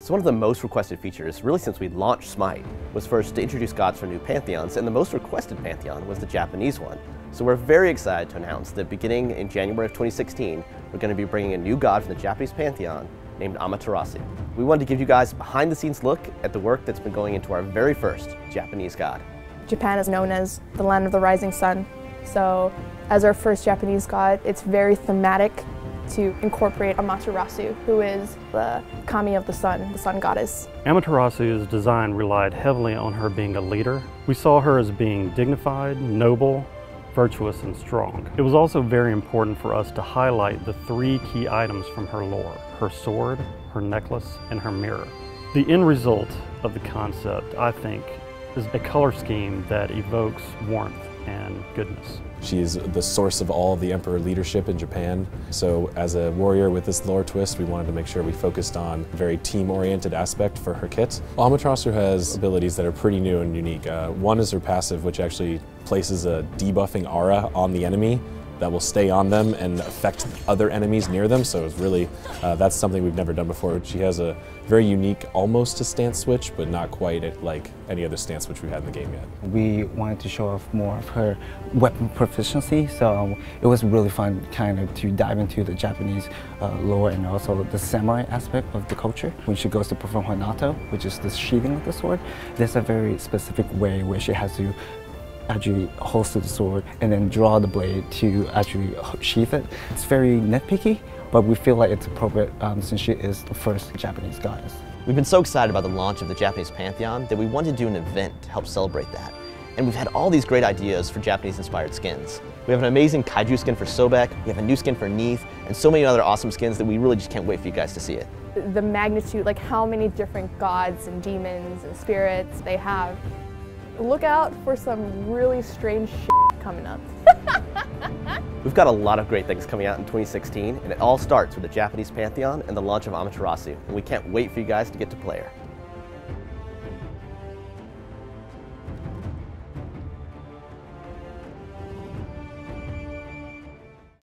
So one of the most requested features, really since we launched SMITE, was first to introduce gods from new pantheons, and the most requested pantheon was the Japanese one. So we're very excited to announce that beginning in January of 2016, we're going to be bringing a new god from the Japanese pantheon named Amaterasu. We wanted to give you guys a behind-the-scenes look at the work that's been going into our very first Japanese god. Japan is known as the land of the rising sun, so as our first Japanese god, it's very thematic to incorporate Amaterasu, who is the kami of the sun goddess. Amaterasu, design relied heavily on her being a leader. We saw her as being dignified, noble, virtuous, and strong. It was also very important for us to highlight the three key items from her lore: her sword, her necklace, and her mirror. The end result of the concept, I think, is a color scheme that evokes warmth and goodness. She is the source of all of the Emperor leadership in Japan. So as a warrior with this lore twist, we wanted to make sure we focused on a very team-oriented aspect for her kit. Amaterasu has abilities that are pretty new and unique. One is her passive, which actually places a debuffing aura on the enemy that will stay on them and affect other enemies near them. So it's really, that's something we've never done before. She has a very unique, almost a stance switch, but not quite like any other stance switch we've had in the game yet. We wanted to show off more of her weapon proficiency, so it was really fun kind of to dive into the Japanese lore and also the samurai aspect of the culture. When she goes to perform her nato, which is the sheathing of the sword, there's a very specific way where she has to actually holster the sword and then draw the blade to actually sheath it. It's very nitpicky, but we feel like it's appropriate since she is the first Japanese goddess. We've been so excited about the launch of the Japanese pantheon that we wanted to do an event to help celebrate that. And we've had all these great ideas for Japanese-inspired skins. We have an amazing kaiju skin for Sobek, we have a new skin for Neith, and so many other awesome skins that we really just can't wait for you guys to see it. The magnitude, like how many different gods and demons and spirits they have. Look out for some really strange shit coming up. We've got a lot of great things coming out in 2016, and it all starts with the Japanese pantheon and the launch of Amaterasu, and we can't wait for you guys to get to play her.